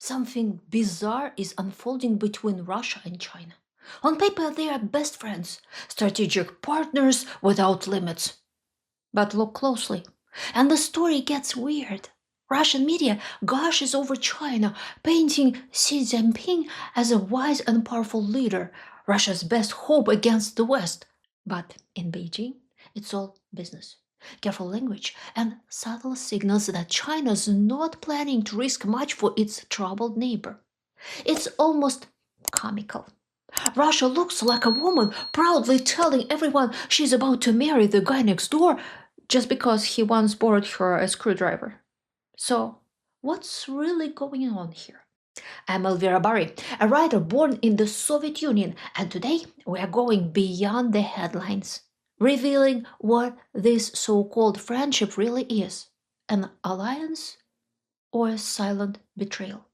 Something bizarre is unfolding between Russia and China. On paper, they are best friends, strategic partners without limits. But look closely, and the story gets weird. Russian media gushes over China, painting Xi Jinping as a wise and powerful leader, Russia's best hope against the West. But in Beijing, it's all business. Careful language and subtle signals that China's not planning to risk much for its troubled neighbor. It's almost comical. Russia looks like a woman proudly telling everyone she's about to marry the guy next door just because he once borrowed her a screwdriver. So, what's really going on here? I'm Elvira Bary, a writer born in the Soviet Union, and today we are going beyond the headlines, revealing what this so called friendship really is: an alliance or a silent betrayal.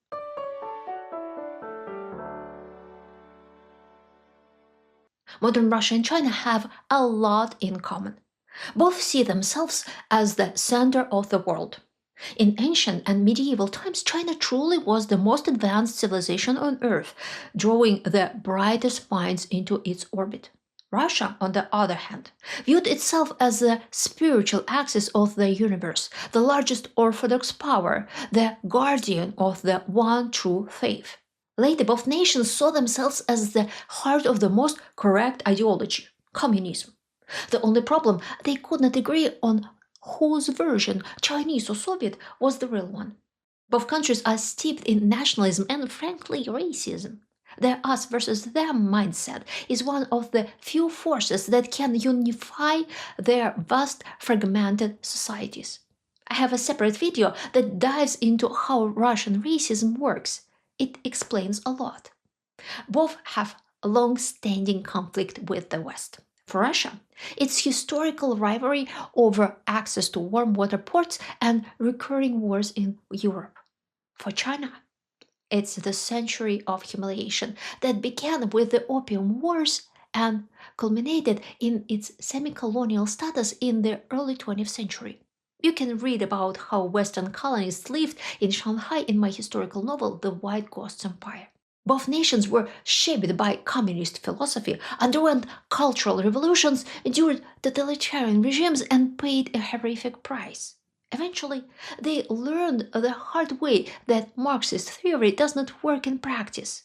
Modern Russia and China have a lot in common. Both see themselves as the center of the world. In ancient and medieval times, China truly was the most advanced civilization on Earth, drawing the brightest minds into its orbit. Russia, on the other hand, viewed itself as the spiritual axis of the universe, the largest orthodox power, the guardian of the one true faith. Later, both nations saw themselves as the heart of the most correct ideology, communism. The only problem, they could not agree on whose version, Chinese or Soviet, was the real one. Both countries are steeped in nationalism and, frankly, racism. The us versus them mindset is one of the few forces that can unify their vast, fragmented societies. I have a separate video that dives into how Russian racism works. It explains a lot. Both have a long-standing conflict with the West. For Russia, it's historical rivalry over access to warm water ports and recurring wars in Europe. For China, it's the century of humiliation that began with the Opium Wars and culminated in its semi-colonial status in the early 20th century. You can read about how Western colonists lived in Shanghai in my historical novel, The White Ghost Empire. Both nations were shaped by communist philosophy, underwent cultural revolutions, endured totalitarian regimes, and paid a horrific price. Eventually, they learned the hard way that Marxist theory does not work in practice,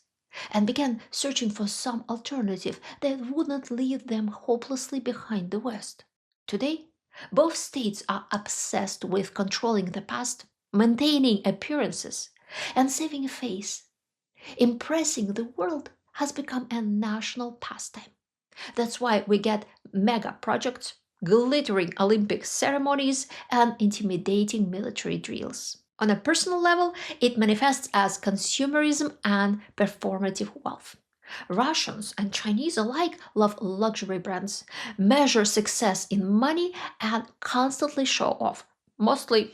and began searching for some alternative that would not leave them hopelessly behind the West. Today, both states are obsessed with controlling the past, maintaining appearances, and saving face. Impressing the world has become a national pastime. That's why we get mega projects, glittering Olympic ceremonies, and intimidating military drills. On a personal level, it manifests as consumerism and performative wealth. Russians and Chinese alike love luxury brands, measure success in money, and constantly show off, mostly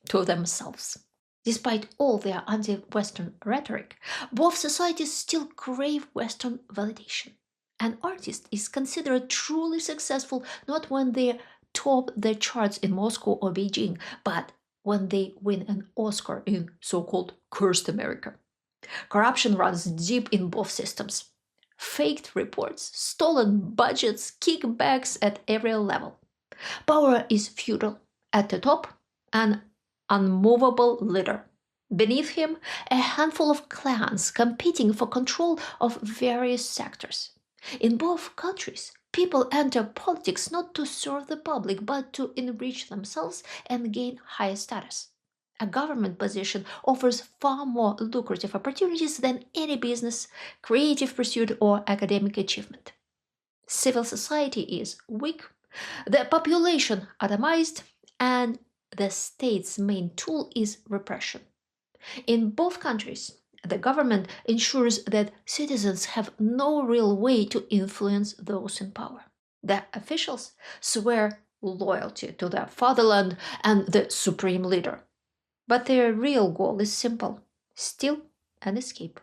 to themselves. Despite all their anti-Western rhetoric, both societies still crave Western validation. An artist is considered truly successful not when they top the charts in Moscow or Beijing, but when they win an Oscar in so-called cursed America. Corruption runs deep in both systems. Faked reports, stolen budgets, kickbacks at every level. Power is feudal. At the top, an unmovable leader. Beneath him, a handful of clans competing for control of various sectors. In both countries, people enter politics not to serve the public but to enrich themselves and gain higher status. A government position offers far more lucrative opportunities than any business, creative pursuit, or academic achievement. Civil society is weak, the population atomized, and the state's main tool is repression. In both countries, the government ensures that citizens have no real way to influence those in power. The officials swear loyalty to their fatherland and the supreme leader. But their real goal is simple: steal and escape.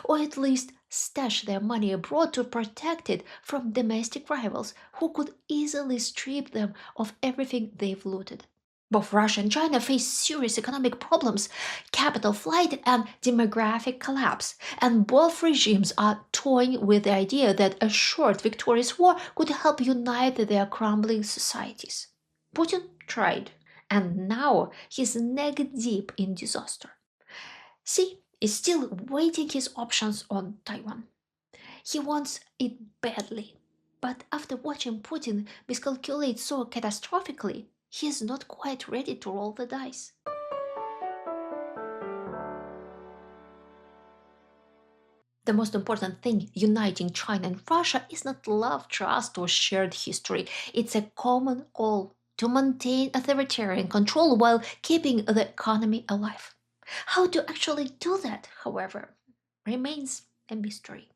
Or at least stash their money abroad to protect it from domestic rivals who could easily strip them of everything they've looted. Both Russia and China face serious economic problems, capital flight, and demographic collapse, and both regimes are toying with the idea that a short, victorious war could help unite their crumbling societies. Putin tried, and now he's neck deep in disaster. Xi is still weighing his options on Taiwan. He wants it badly. But after watching Putin miscalculate so catastrophically, he is not quite ready to roll the dice. The most important thing uniting China and Russia is not love, trust, or shared history. It's a common goal to maintain authoritarian control while keeping the economy alive. How to actually do that, however, remains a mystery.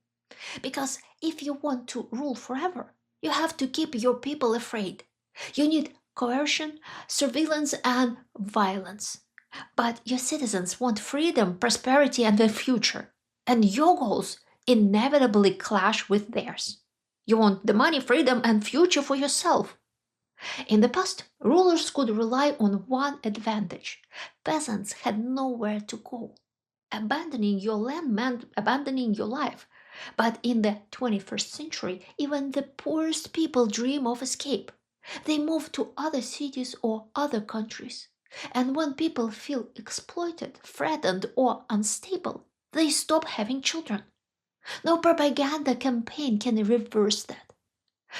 Because if you want to rule forever, you have to keep your people afraid. You need coercion, surveillance, and violence. But your citizens want freedom, prosperity, and a future. And your goals inevitably clash with theirs. You want the money, freedom, and future for yourself. In the past, rulers could rely on one advantage. Peasants had nowhere to go. Abandoning your land meant abandoning your life. But in the 21st century, even the poorest people dream of escape. They move to other cities or other countries. And when people feel exploited, threatened, or unstable, they stop having children. No propaganda campaign can reverse that.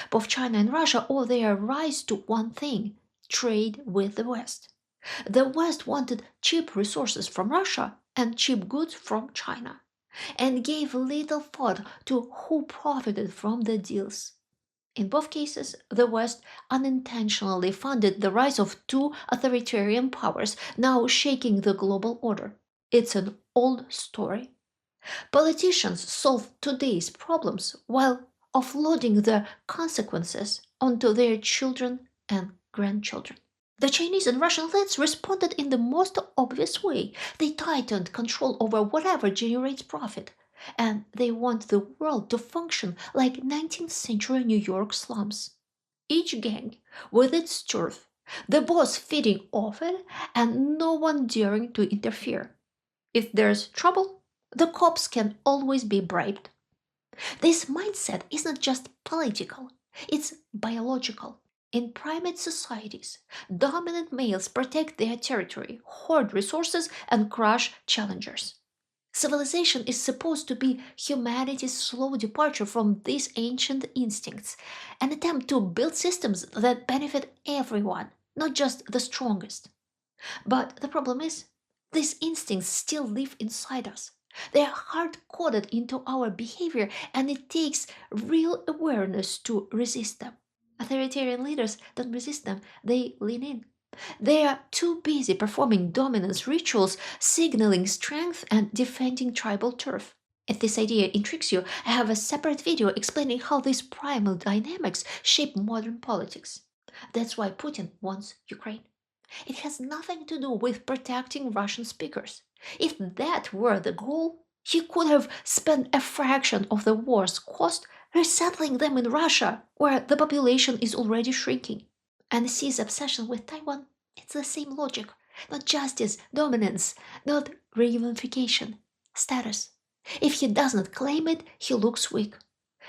Both China and Russia owe their rise to one thing: trade with the West. The West wanted cheap resources from Russia and cheap goods from China, and gave little thought to who profited from the deals. In both cases, the West unintentionally funded the rise of two authoritarian powers now shaking the global order. It's an old story. Politicians solve today's problems while offloading the consequences onto their children and grandchildren. The Chinese and Russian elites responded in the most obvious way. They tightened control over whatever generates profit, and they want the world to function like 19th century New York slums. Each gang with its turf, the boss feeding off it, and no one daring to interfere. If there's trouble, the cops can always be bribed. This mindset isn't just political, it's biological. In primate societies, dominant males protect their territory, hoard resources, and crush challengers. Civilization is supposed to be humanity's slow departure from these ancient instincts, an attempt to build systems that benefit everyone, not just the strongest. But the problem is, these instincts still live inside us. They are hard coded into our behavior, and it takes real awareness to resist them. Authoritarian leaders don't resist them, they lean in. They are too busy performing dominance rituals, signaling strength, and defending tribal turf. If this idea intrigues you, I have a separate video explaining how these primal dynamics shape modern politics. That's why Putin wants Ukraine. It has nothing to do with protecting Russian speakers. If that were the goal, he could have spent a fraction of the war's cost resettling them in Russia, where the population is already shrinking. And Xi's obsession with Taiwan, it's the same logic. Not justice, dominance, not reunification, status. If he does not claim it, he looks weak.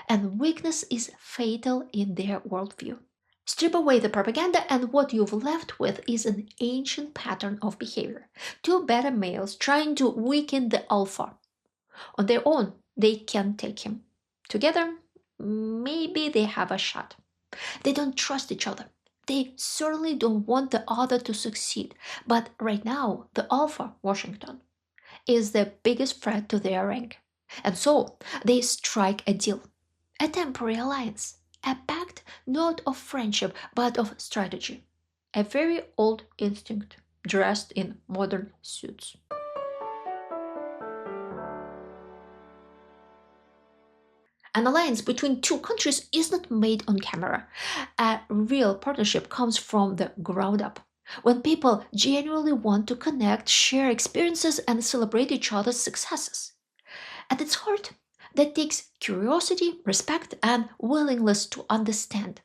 And weakness is fatal in their worldview. Strip away the propaganda, and what you've left with is an ancient pattern of behavior. Two beta males trying to weaken the alpha. On their own, they can't take him. Together, maybe they have a shot. They don't trust each other. They certainly don't want the other to succeed. But right now, the alpha, Washington, is the biggest threat to their rank. And so, they strike a deal. A temporary alliance. A pact not of friendship but of strategy. A very old instinct dressed in modern suits. An alliance between two countries is not made on camera. A real partnership comes from the ground up. When people genuinely want to connect, share experiences, and celebrate each other's successes. At its heart, that takes curiosity, respect, and willingness to understand.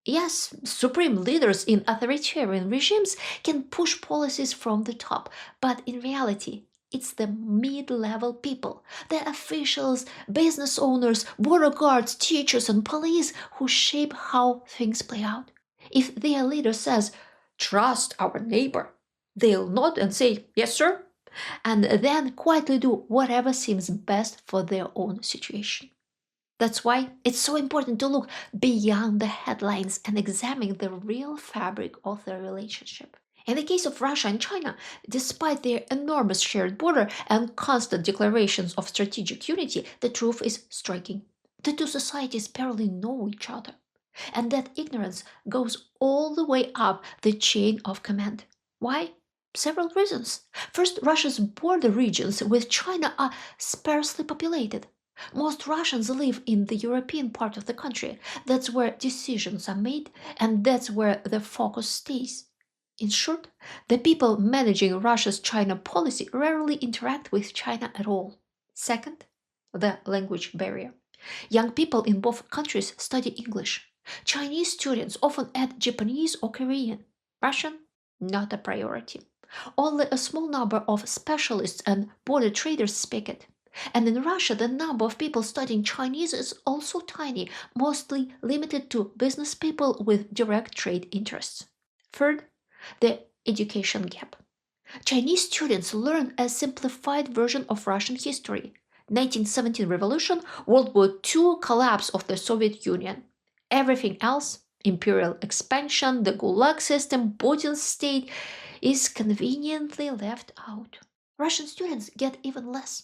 Yes, supreme leaders in authoritarian regimes can push policies from the top, but in reality, it's the mid level people, the officials, business owners, border guards, teachers, and police who shape how things play out. If their leader says, "Trust our neighbor," they'll nod and say, "Yes, sir," and then quietly do whatever seems best for their own situation. That's why it's so important to look beyond the headlines and examine the real fabric of the relationship. In the case of Russia and China, despite their enormous shared border and constant declarations of strategic unity, the truth is striking. The two societies barely know each other, and that ignorance goes all the way up the chain of command. Why? Several reasons. First, Russia's border regions with China are sparsely populated. Most Russians live in the European part of the country. That's where decisions are made, and that's where the focus stays. In short, the people managing Russia's China policy rarely interact with China at all. Second, the language barrier. Young people in both countries study English. Chinese students often add Japanese or Korean. Russian? Not a priority. Only a small number of specialists and border traders speak it. And in Russia, the number of people studying Chinese is also tiny, mostly limited to business people with direct trade interests. Third, the education gap. Chinese students learn a simplified version of Russian history. 1917 revolution, World War II, collapse of the Soviet Union. Everything else, imperial expansion, the Gulag system, Putin's state, is conveniently left out. Russian students get even less.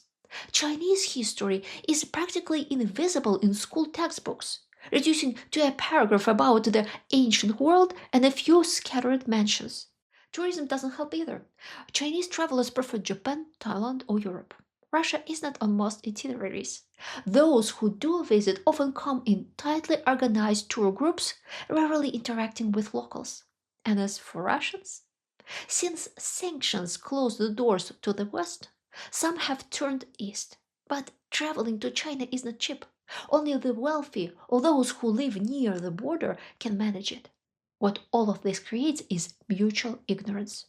Chinese history is practically invisible in school textbooks, reducing to a paragraph about the ancient world and a few scattered mentions. Tourism doesn't help either. Chinese travelers prefer Japan, Thailand, or Europe. Russia is not on most itineraries. Those who do visit often come in tightly organized tour groups, rarely interacting with locals. And as for Russians, since sanctions closed the doors to the West, some have turned east. But traveling to China is not cheap. Only the wealthy or those who live near the border can manage it. What all of this creates is mutual ignorance.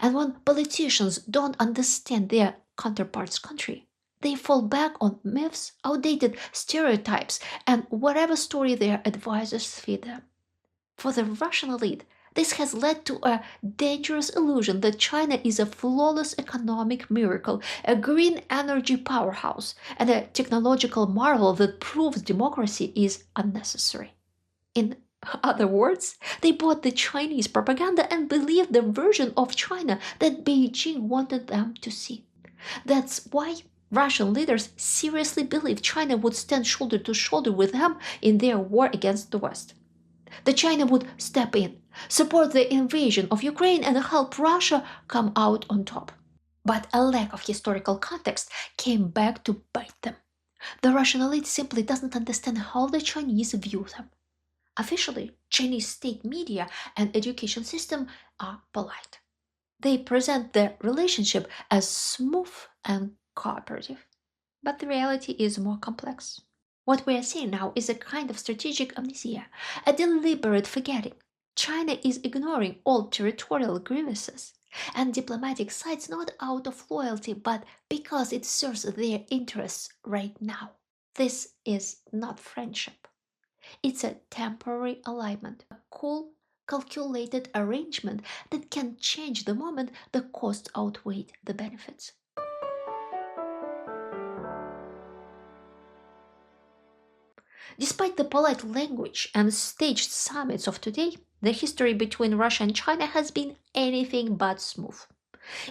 And when politicians don't understand their counterparts' country, they fall back on myths, outdated stereotypes, and whatever story their advisors feed them. For the Russian elite, this has led to a dangerous illusion that China is a flawless economic miracle, a green energy powerhouse, and a technological marvel that proves democracy is unnecessary. In other words, they bought the Chinese propaganda and believed the version of China that Beijing wanted them to see. That's why Russian leaders seriously believed China would stand shoulder to shoulder with them in their war against the West. That China would step in, support the invasion of Ukraine, and help Russia come out on top. But a lack of historical context came back to bite them. The Russian elite simply doesn't understand how the Chinese view them. Officially, Chinese state media and education system are polite. They present the relationship as smooth and cooperative. But the reality is more complex. What we are seeing now is a kind of strategic amnesia, a deliberate forgetting. China is ignoring all territorial grievances and diplomatic sides not out of loyalty but because it serves their interests right now. This is not friendship. It's a temporary alignment, a cool, calculated arrangement that can change the moment the cost outweighed the benefits. Despite the polite language and staged summits of today, the history between Russia and China has been anything but smooth.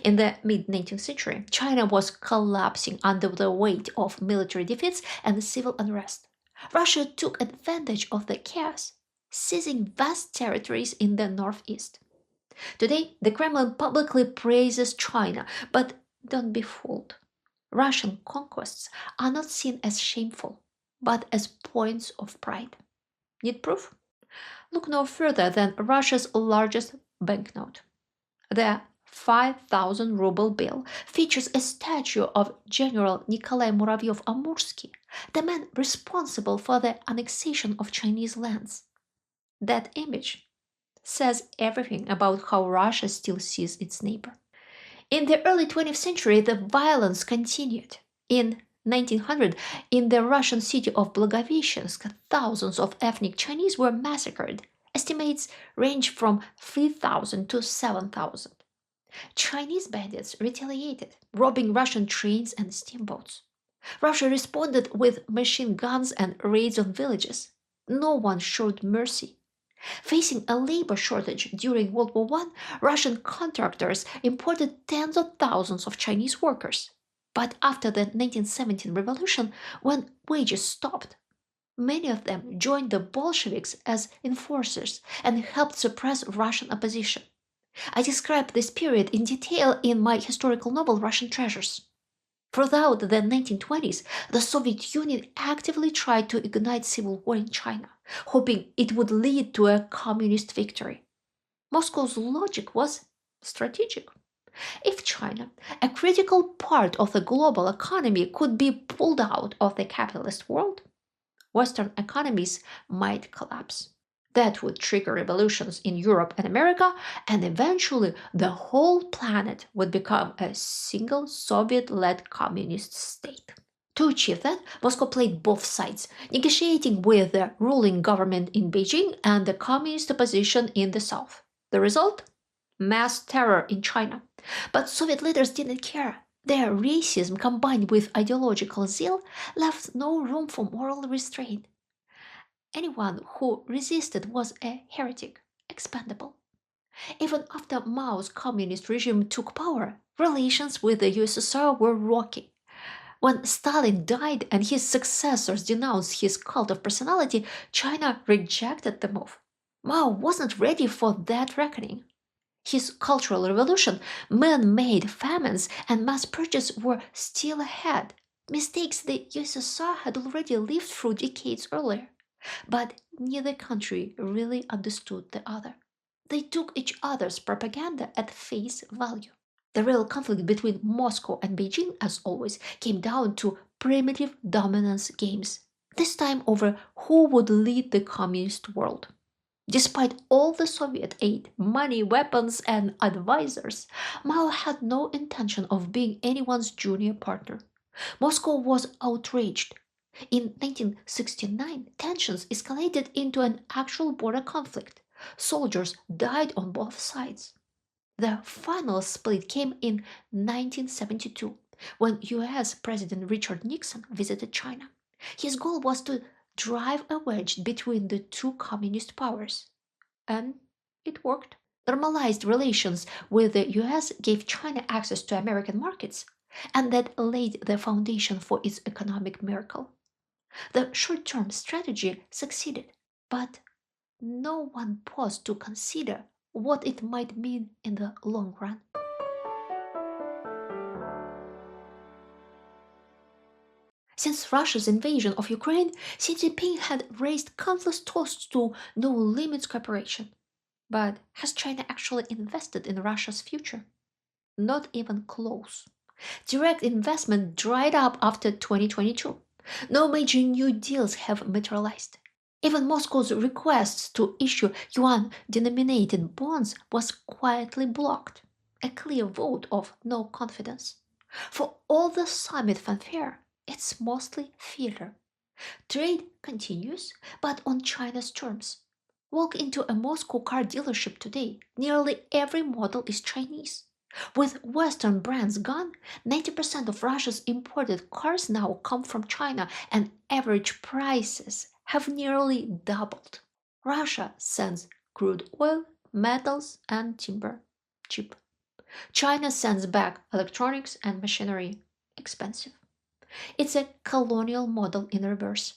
In the mid 19th century, China was collapsing under the weight of military defeats and civil unrest. Russia took advantage of the chaos, seizing vast territories in the northeast. Today, the Kremlin publicly praises China, but don't be fooled. Russian conquests are not seen as shameful, but as points of pride. Need proof? Look no further than Russia's largest banknote. The 5,000 ruble bill features a statue of General Nikolai Muravyev-Amursky, the man responsible for the annexation of Chinese lands. That image says everything about how Russia still sees its neighbor. In the early 20th century, the violence continued. In 1900, in the Russian city of Blagoveshchensk, thousands of ethnic Chinese were massacred. Estimates range from 3,000 to 7,000. Chinese bandits retaliated, robbing Russian trains and steamboats. Russia responded with machine guns and raids on villages. No one showed mercy. Facing a labor shortage during World War I, Russian contractors imported tens of thousands of Chinese workers. But after the 1917 revolution, when wages stopped, many of them joined the Bolsheviks as enforcers and helped suppress Russian opposition. I describe this period in detail in my historical novel Russian Treasures. Throughout the 1920s, the Soviet Union actively tried to ignite civil war in China, hoping it would lead to a communist victory. Moscow's logic was strategic. If China, a critical part of the global economy, could be pulled out of the capitalist world, Western economies might collapse. That would trigger revolutions in Europe and America, and eventually the whole planet would become a single Soviet led communist state. To achieve that, Moscow played both sides, negotiating with the ruling government in Beijing and the communist opposition in the south. The result? Mass terror in China. But Soviet leaders didn't care. Their racism combined with ideological zeal left no room for moral restraint. Anyone who resisted was a heretic, expendable. Even after Mao's communist regime took power, relations with the USSR were rocky. When Stalin died and his successors denounced his cult of personality, China rejected the move. Mao wasn't ready for that reckoning. His Cultural Revolution, man-made famines, and mass purchase were still ahead, mistakes the USSR had already lived through decades earlier. But neither country really understood the other. They took each other's propaganda at face value. The real conflict between Moscow and Beijing, as always, came down to primitive dominance games, this time over who would lead the communist world. Despite all the Soviet aid, money, weapons, and advisors, Mao had no intention of being anyone's junior partner. Moscow was outraged. In 1969, tensions escalated into an actual border conflict. Soldiers died on both sides. The final split came in 1972 when US President Richard Nixon visited China. His goal was to drive a wedge between the two communist powers. And it worked. Normalized relations with the US gave China access to American markets, and that laid the foundation for its economic miracle. The short term strategy succeeded, but no one paused to consider what it might mean in the long run. Since Russia's invasion of Ukraine, Xi Jinping had raised countless toasts to no limits cooperation. But has China actually invested in Russia's future? Not even close. Direct investment dried up after 2022. No major new deals have materialized. Even Moscow's requests to issue yuan-denominated bonds was quietly blocked, a clear vote of no confidence. For all the summit fanfare, it's mostly theater. Trade continues, but on China's terms. Walk into a Moscow car dealership today, nearly every model is Chinese. With Western brands gone, 90% of Russia's imported cars now come from China, and average prices have nearly doubled. Russia sends crude oil, metals, and timber cheap. China sends back electronics and machinery expensive. It's a colonial model in reverse.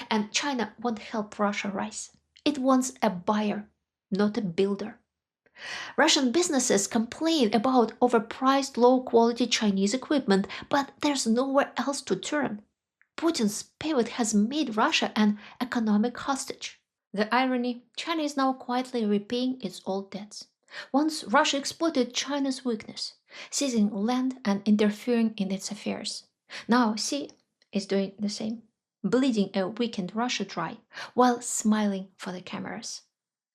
And China won't help Russia rise. It wants a buyer, not a builder. Russian businesses complain about overpriced, low quality Chinese equipment, but there's nowhere else to turn. Putin's pivot has made Russia an economic hostage. The irony: China is now quietly repaying its old debts. Once Russia exploited China's weakness, seizing land and interfering in its affairs. Now Xi is doing the same, bleeding a weakened Russia dry while smiling for the cameras.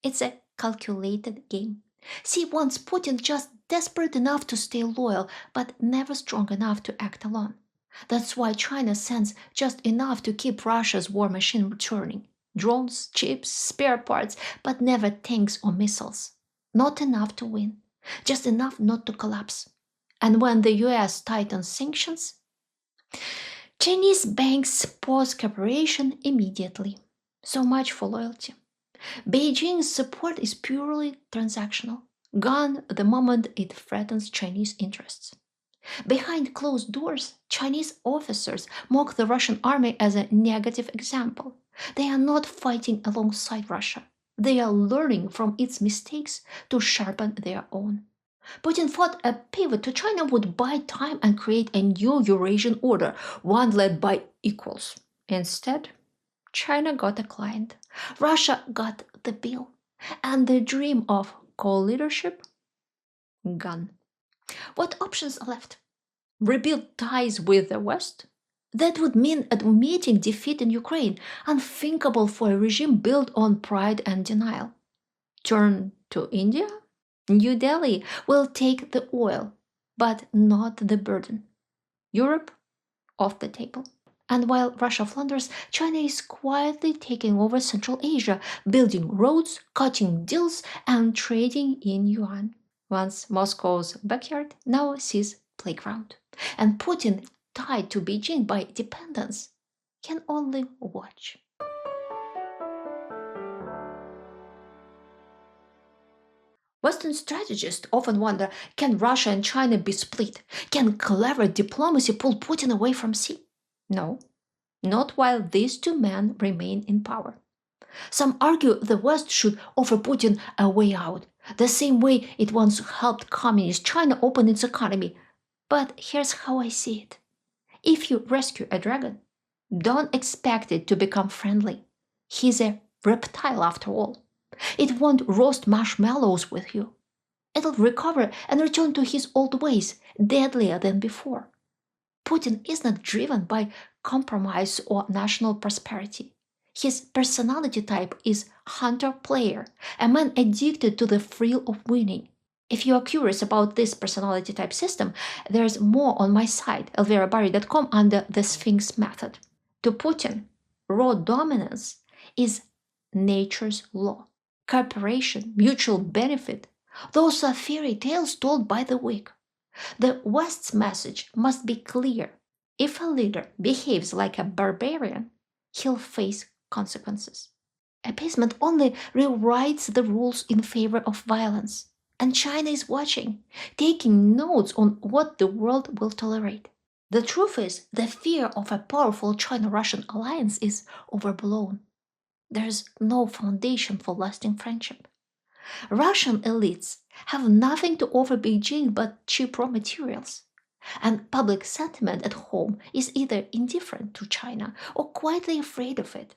It's a calculated game. Xi wants Putin just desperate enough to stay loyal, but never strong enough to act alone. That's why China sends just enough to keep Russia's war machine turning. Drones, chips, spare parts, but never tanks or missiles. Not enough to win, just enough not to collapse. And when the US tightens sanctions, Chinese banks pause cooperation immediately. So much for loyalty. Beijing's support is purely transactional, gone the moment it threatens Chinese interests. Behind closed doors, Chinese officers mock the Russian army as a negative example. They are not fighting alongside Russia. They are learning from its mistakes to sharpen their own. Putin thought a pivot to China would buy time and create a new Eurasian order, one led by equals. Instead, China got a client. Russia got the bill. And the dream of co-leadership? Gone. What options are left? Rebuild ties with the West? That would mean admitting defeat in Ukraine, unthinkable for a regime built on pride and denial. Turn to India? New Delhi will take the oil, but not the burden. Europe? Off the table. And while Russia flounders, China is quietly taking over Central Asia, building roads, cutting deals, and trading in yuan. Once Moscow's backyard, now sees playground. And Putin, tied to Beijing by dependence, can only watch. Western strategists often wonder, can Russia and China be split? Can clever diplomacy pull Putin away from Xi? No, not while these two men remain in power. Some argue the West should offer Putin a way out, the same way it once helped communist China open its economy. But here's how I see it. If you rescue a dragon, don't expect it to become friendly. He's a reptile after all. It won't roast marshmallows with you. It'll recover and return to his old ways, deadlier than before. Putin is not driven by compromise or national prosperity. His personality type is hunter-player, a man addicted to the thrill of winning. If you are curious about this personality type system, there's more on my site, elvirabary.com, under the Sphinx method. To Putin, raw dominance is nature's law. Cooperation, mutual benefit, those are fairy tales told by the weak. The West's message must be clear. If a leader behaves like a barbarian, he'll face consequences. Appeasement only rewrites the rules in favor of violence. And China is watching, taking notes on what the world will tolerate. The truth is, the fear of a powerful China-Russian alliance is overblown. There's no foundation for lasting friendship. Russian elites have nothing to offer Beijing but cheap raw materials. And public sentiment at home is either indifferent to China or quietly afraid of it.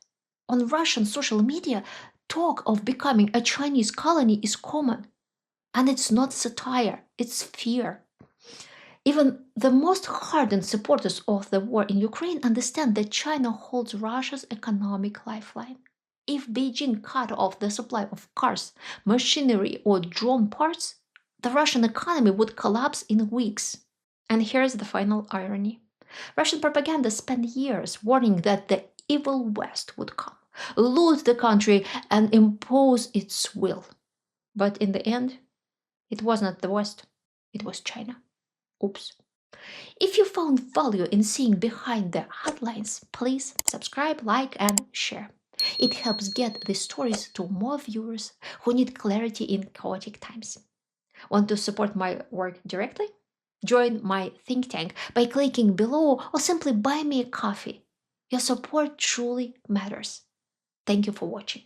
On Russian social media, talk of becoming a Chinese colony is common. And it's not satire, it's fear. Even the most hardened supporters of the war in Ukraine understand that China holds Russia's economic lifeline. If Beijing cut off the supply of cars, machinery, or drone parts, the Russian economy would collapse in weeks. And here's the final irony. Russian propaganda spent years warning that the evil West would come, loot the country, and impose its will. But in the end, it was not the West, it was China. Oops. If you found value in seeing behind the headlines, please subscribe, like, and share. It helps get these stories to more viewers who need clarity in chaotic times. Want to support my work directly? Join my think tank by clicking below or simply buy me a coffee. Your support truly matters. Thank you for watching.